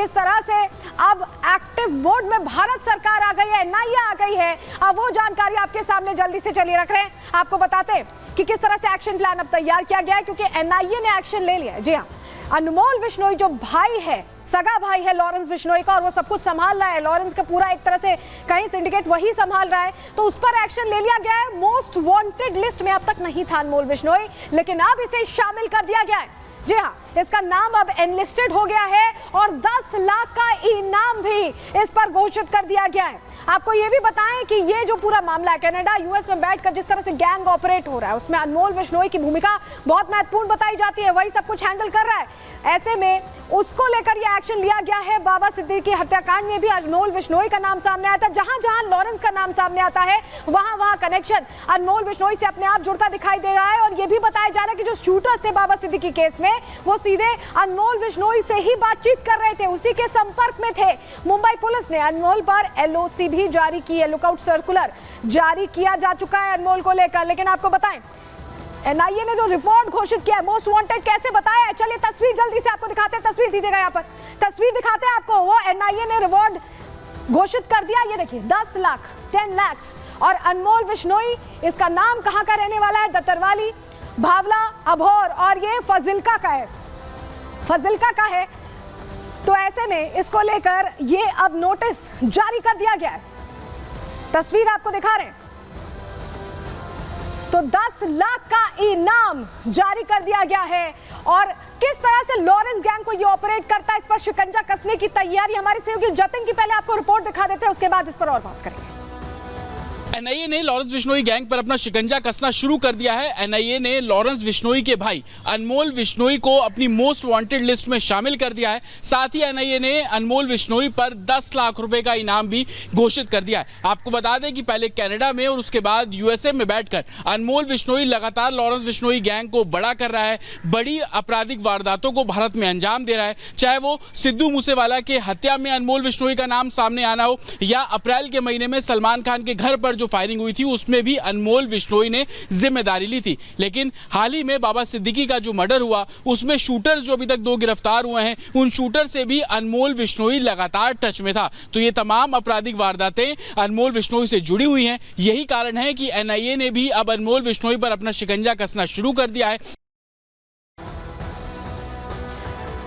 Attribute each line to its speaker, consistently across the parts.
Speaker 1: किस तरह से अब एक्टिव मोड में भारत सरकार आ गई है, एनआईए आ गई है। अब वो जानकारी आपके सामने जल्दी से चलिए रख रहे हैं, आपको बताते हैं कि किस तरह से एक्शन प्लान अब तैयार किया गया है, क्योंकि एनआईए ने एक्शन ले लिया है। जी हाँ, अनमोल बिश्नोई जो भाई है, सगा भाई है लॉरेंस बिश्नोई का, और वो सब कुछ संभाल रहा है, लॉरेंस का पूरा एक तरह से कहीं सिंडिकेट वही संभाल रहा है, तो उस पर एक्शन ले लिया गया है। मोस्ट वांटेड लिस्ट में अब तक नहीं था अनमोल बिश्नोई, लेकिन अब इसे शामिल कर दिया गया है। जी हाँ, इसका नाम अब एनलिस्टेड हो गया है और 10 लाख का इनाम भी इस पर घोषित कर दिया गया है। आपको ये भी बताएं कि ये जो पूरा मामला है, कनाडा यूएस में बैठकर जिस तरह से गैंग ऑपरेट हो रहा है, उसमें अनमोल बिश्नोई की भूमिका बहुत महत्वपूर्ण बताई जाती है, वही सब कुछ हैंडल कर रहा है। ऐसे में उसको लेकर यह एक्शन लिया गया है। बाबा सिद्दीकी हत्याकांड में भी अनमोल बिश्नोई का नाम सामने आया था। जहां जहां लॉरेंस का नाम सामने आता है, वहां वहां कनेक्शन अनमोल बिश्नोई से अपने आप जुड़ता दिखाई दे रहा है। और यह भी बताया जा रहा है कि जो शूटर्स थे बाबा सिद्दीकी केस में, वो सीधे अनमोल बिश्नोई से ही बातचीत कर रहे थे, उसी के संपर्क में थे। मुंबई पुलिस ने अनमोल पर एलओसी भी जारी की है, लुकआउट सर्कुलर जारी किया जा चुका है अनमोल को लेकर। लेकिन आपको बताएं, एनआईए ने जो रिवॉर्ड घोषित किया है, मोस्ट वांटेड कैसे बताया है, चलिए तस्वीर जल्दी से आपको दिखाते हैं। तस्वीर दीजिएगा, यहाँ पर तस्वीर दिखाते हैं आपको। वो एनआईए ने रिवॉर्ड घोषित कर दिया, ये देखिए 10 लाख 10 lakhs। और अनमोल बिश्नोई, इसका नाम कहां का रहने वाला है, दत्तरवाली, भावला, अभौर, और ये फाजिल्का का है, फाजिल्का का है। तो ऐसे में इसको लेकर ये अब नोटिस जारी कर दिया गया है, तस्वीर आपको दिखा रहे हैं। तो 10 लाख का इनाम जारी कर दिया गया है। और किस तरह से लॉरेंस गैंग को ये ऑपरेट करता है, इस पर शिकंजा कसने की तैयारी हमारे सहयोगी जतिन की पहले आपको रिपोर्ट दिखा देते हैं, उसके बाद इस पर और बात करेंगे।
Speaker 2: एनआईए ने लॉरेंस बिश्नोई गैंग पर अपना शिकंजा कसना शुरू कर दिया है। एनआईए ने लॉरेंस बिश्नोई के भाई अनमोल बिश्नोई को अपनी मोस्ट वांटेड लिस्ट में शामिल कर दिया है। साथ ही एनआईए ने अनमोल बिश्नोई पर 10 लाख रुपए का इनाम भी घोषित कर दिया है। आपको बता दें कि पहले कनाडा में और उसके बाद यूएसए में बैठकर अनमोल बिश्नोई लगातार लॉरेंस बिश्नोई गैंग को बड़ा कर रहा है, बड़ी आपराधिक वारदातों को भारत में अंजाम दे रहा है। चाहे वो सिद्धू मूसेवाला के हत्या में अनमोल बिश्नोई का नाम सामने आना हो, या अप्रैल के महीने में सलमान खान के घर पर जो फायरिंग हुई थी उसमें भी अनमोल बिश्नोई ने जिम्मेदारी ली थी। लेकिन हाल ही में बाबा सिद्दीकी का जो मर्डर हुआ, उसमें शूटर्स जो अभी तक 2 गिरफ्तार हुए हैं, उन शूटर से भी अनमोल बिश्नोई लगातार टच में था। तो ये तमाम आपराधिक वारदातें अनमोल बिश्नोई से जुड़ी हुई हैं। यही कारण है कि एनआईए ने भी अब अनमोल बिश्नोई पर अपना शिकंजा कसना शुरू कर दिया है।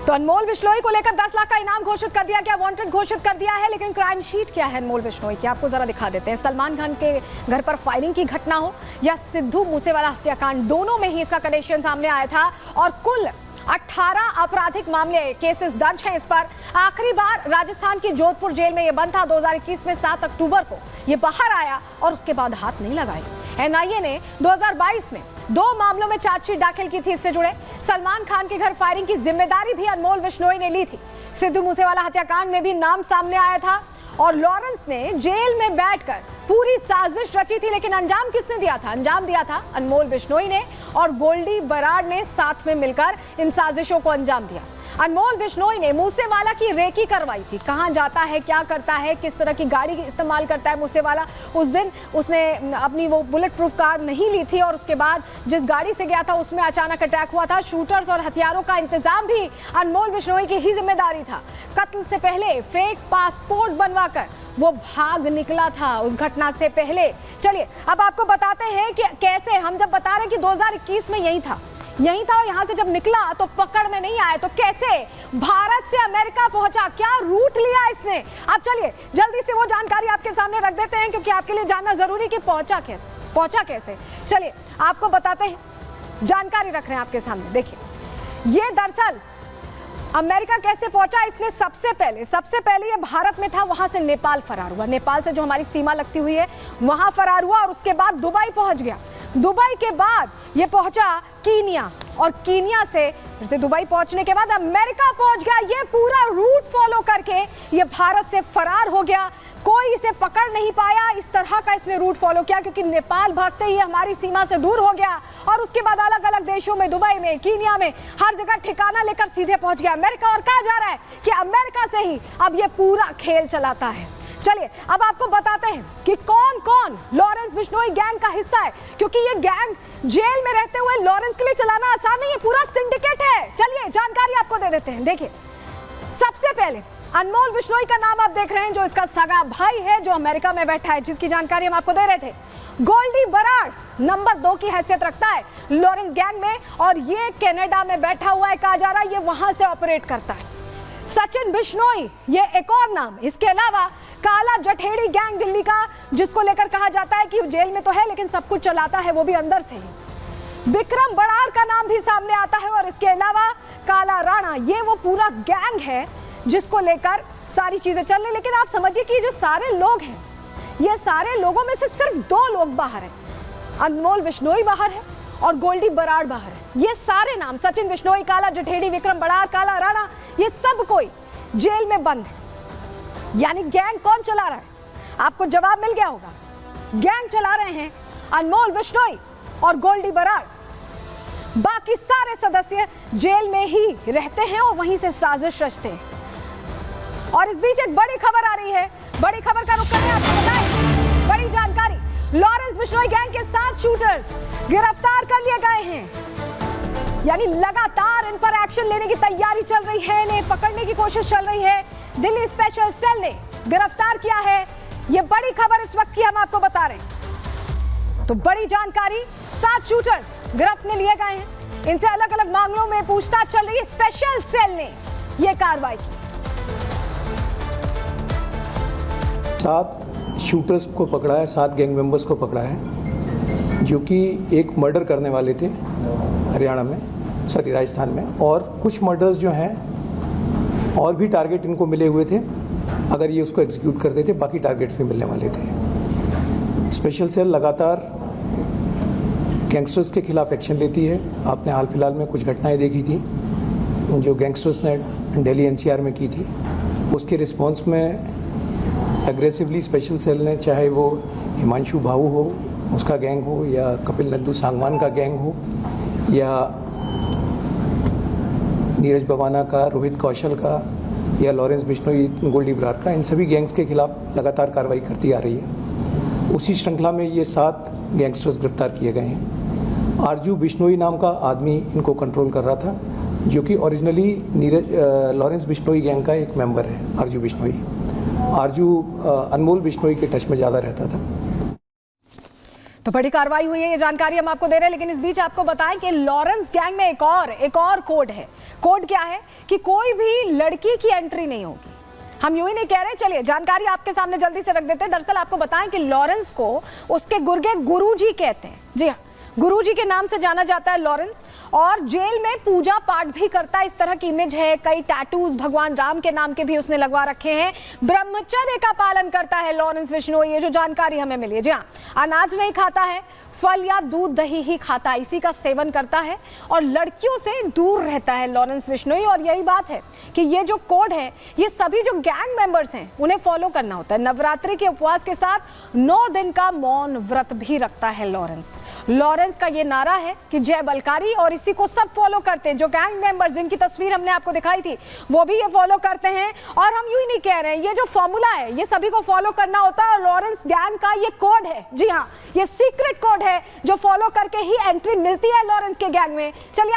Speaker 1: तो अनमोल बिश्नोई को लेकर 10 लाख का इनाम घोषित कर दिया गया, वांटेड घोषित कर दिया है। लेकिन क्राइम शीट क्या है अनमोल बिश्नोई की, आपको जरा दिखा देते हैं। सलमान खान के घर पर फायरिंग की घटना हो या सिद्धू मूसेवाला हत्याकांड, दोनों में ही इसका कनेक्शन सामने आया था। और कुल 18 आपराधिक मामले, केसेस दर्ज हैं इस पर। आखिरी बार राजस्थान की जोधपुर जेल में यह बंद था 2021 में 7 अक्टूबर को ये बाहर आया और उसके बाद हाथ नहीं लगाई। एनआईए ने 2022 में 2 मामलों में चार्जशीट दाखिल की थी इससे जुड़े। सलमान खान के घर फायरिंग की जिम्मेदारी भी अनमोल बिश्नोई ने ली थी। सिद्धू मूसेवाला हत्याकांड में भी नाम सामने आया था और लॉरेंस ने जेल में बैठकर पूरी साजिश रची थी। लेकिन अंजाम किसने दिया था? अंजाम दिया था अनमोल बिश्नोई ने, और गोल्डी बराड़ ने साथ में मिलकर इन साजिशों को अंजाम दिया। अनमोल बिश्नोई ने मूसेवाला की रेकी करवाई थी, कहां जाता है, क्या करता है, किस तरह की गाड़ी इस्तेमाल करता है मूसेवाला। उस दिन उसने अपनी वो बुलेट प्रूफ कार नहीं ली थी, और उसके बाद जिस गाड़ी से गया था उसमें अचानक अटैक हुआ था। शूटर्स और हथियारों का इंतजाम भी अनमोल बिश्नोई की ही जिम्मेदारी था। कत्ल से पहले फेक पासपोर्ट बनवाकर वो भाग निकला था उस घटना से पहले। चलिए अब आपको बताते हैं कि कैसे, हम जब बता रहे हैं कि 2021 में यही था और यहां से जब निकला तो पकड़ में नहीं आया, तो कैसे भारत से अमेरिका पहुंचा, क्या रूट लिया इसने। अब चलिए जल्दी से वो जानकारी आपके सामने रख देते हैं, क्योंकि आपके लिए जानना जरूरी कि पहुंचा कैसे। चलिए आपको बताते हैं, जानकारी रख रहे हैं आपके सामने। देखिए ये दरअसल अमेरिका कैसे पहुंचा। इसने सबसे पहले ये भारत में था, वहां से नेपाल फरार हुआ, नेपाल से जो हमारी सीमा लगती हुई है वहां फरार हुआ, और उसके बाद दुबई पहुंच गया। दुबई के बाद ये पहुंचा कीनिया, और कीनिया से फिर से दुबई पहुंचने के बाद अमेरिका पहुंच गया। ये पूरा रूट फॉलो करके ये भारत से फरार हो गया, कोई इसे पकड़ नहीं पाया। इस तरह का इसने रूट फॉलो किया, क्योंकि नेपाल भागते ही हमारी सीमा से दूर हो गया, और उसके बाद अलग अलग देशों में, दुबई में, कीनिया में, हर जगह ठिकाना लेकर सीधे पहुंच गया अमेरिका। और कहा जा रहा है कि अमेरिका से ही अब ये पूरा खेल चलाता है। चलिए अब आपको बताते हैं कि कौन कौन लॉरेंस बिश्नोई गैंग का हिस्सा है, क्योंकि ये गैंग जेल में रहते हुए लॉरेंस के लिए चलाना आसान नहीं है, पूरा सिंडिकेट है। चलिए जानकारी आपको दे देते हैं। देखिए सबसे पहले अनमोल बिश्नोई का नाम आप देख रहे हैं, जो इसका सगा भाई है, जो अमेरिका में बैठा है, जिसकी जानकारी हम आपको दे रहे थे। गोल्डी बराड़ नंबर 2 की हैसियत रखता है लॉरेंस गैंग में, और ये कनाडा में बैठा हुआ है, कहा जा रहा है ये वहां से ऑपरेट करता है। सचिन बिश्नोई ये एक और नाम। इसके अलावा काला जठेड़ी गैंग दिल्ली का, जिसको लेकर कहा जाता है कि जेल में तो है लेकिन सब कुछ चलाता है वो भी अंदर से ही। विक्रम बराड़ का नाम भी सामने आता है, और इसके अलावा काला राणा, ये वो पूरा गैंग है जिसको लेकर सारी चीजें चल रही। लेकिन आप समझिए कि जो सारे लोग हैं, ये सारे लोगों में से सिर्फ 2 लोग बाहर हैं। अनमोल बिश्नोई बाहर है और गोल्डी बराड़ बाहर है। ये सारे नाम सचिन बिश्नोई, काला जठेड़ी, विक्रम बराड़, काला राणा, ये सब कोई जेल में बंद है। यानी गैंग कौन चला रहा है? आपको जवाब मिल गया होगा। गैंग चला रहे हैं अनमोल बिश्नोई और गोल्डी बराड़। बाकी सारे सदस्य जेल में ही रहते हैं और वहीं से साजिश रचते हैं। और इस बीच एक बड़ी खबर आ रही है, बड़ी खबर का रुख करने आपको बताएं। बड़ी जानकारी, लॉरेंस बिश्नोई गैंग के 7 शूटर्स गिरफ्तार कर लिए गए हैं। यानी लगातार इन पर एक्शन लेने की तैयारी चल रही है, इन्हें पकड़ने की कोशिश चल रही है। दिल्ली स्पेशल सेल ने गिरफ्तार किया है। ये बड़ी खबर इस वक्त की हम आपको बता रहे हैं। तो बड़ी जानकारी, 7 शूटर्स गिरफ्त में लिए गए हैं। इनसे अलग अलग मामलों में पूछताछ चल रही है। स्पेशल सेल ने यह कार्रवाई की।
Speaker 3: 7 शूटर्स को पकड़ा है, 7 गैंग मेंबर्स को पकड़ा है, जो कि एक मर्डर करने वाले थे हरियाणा में, राजस्थान में, और कुछ मर्डर्स जो हैं और भी टारगेट इनको मिले हुए थे। अगर ये उसको एग्जीक्यूट करते थे, बाकी टारगेट्स भी मिलने वाले थे। स्पेशल सेल लगातार गैंगस्टर्स के खिलाफ एक्शन लेती है। आपने हाल फिलहाल में कुछ घटनाएं देखी थी जो गैंगस्टर्स ने दिल्ली एनसीआर में की थी। उसके रिस्पॉन्स में एग्रेसिवली स्पेशल सेल ने, चाहे वो हिमांशु भाऊ हो, उसका गैंग हो, या कपिल नंदू सांगवान का गैंग हो, या नीरज बवाना का, रोहित कौशल का, या लॉरेंस बिश्नोई, गोल्डी बराड़ का, इन सभी गैंग्स के खिलाफ लगातार कार्रवाई करती आ रही है। उसी श्रृंखला में ये 7 गैंगस्टर्स गिरफ्तार किए गए हैं। आरजू बिश्नोई नाम का आदमी इनको कंट्रोल कर रहा था, जो कि ओरिजिनली लॉरेंस बिश्नोई गैंग का एक मेंबर है। आरजू बिश्नोई, आरजू अनमोल बिश्नोई के टच में ज़्यादा रहता था।
Speaker 1: तो बड़ी कार्रवाई हुई है, ये जानकारी हम आपको दे रहे हैं। लेकिन इस बीच आपको बताएं कि लॉरेंस गैंग में एक और कोड है। कोड क्या है कि कोई भी लड़की की एंट्री नहीं होगी। हम यूं ही नहीं कह रहे, चलिए जानकारी आपके सामने जल्दी से रख देते हैं। दरअसल आपको बताएं कि लॉरेंस को उसके गुर्गे गुरुजी कहते हैं। जी हाँ, गुरुजी के नाम से जाना जाता है लॉरेंस, और जेल में पूजा पाठ भी करता है। इस तरह की इमेज है। कई टैटूज भगवान राम के नाम के भी उसने लगवा रखे हैं। ब्रह्मचर्य का पालन करता है लॉरेंस बिश्नोई, ये जो जानकारी हमें मिली है। जी हाँ, अनाज नहीं खाता है, फल या दूध दही ही खाता है, इसी का सेवन करता है, और लड़कियों से दूर रहता है लॉरेंस बिश्नोई। और यही बात है कि ये जो कोड है, ये सभी जो गैंग मेंबर्स हैं उन्हें फॉलो करना होता है। नवरात्रि के उपवास के साथ 9 दिन का मौन व्रत भी रखता है लॉरेंस का ये नारा है कि जय बलकारी, और इसी को सब फॉलो करते हैं। जो गैंग मेंबर्स जिनकी तस्वीर हमने आपको दिखाई थी, वो भी ये फॉलो करते हैं। और हम यूं ही नहीं कह रहे हैं, ये जो फॉर्मूला है ये सभी को फॉलो करना होता है, और लॉरेंस गैंग का ये कोड है। जी हाँ, ये सीक्रेट कोड है जो फॉलो करके ही एंट्री मिलती है लॉरेंस के गैंग में। चलिए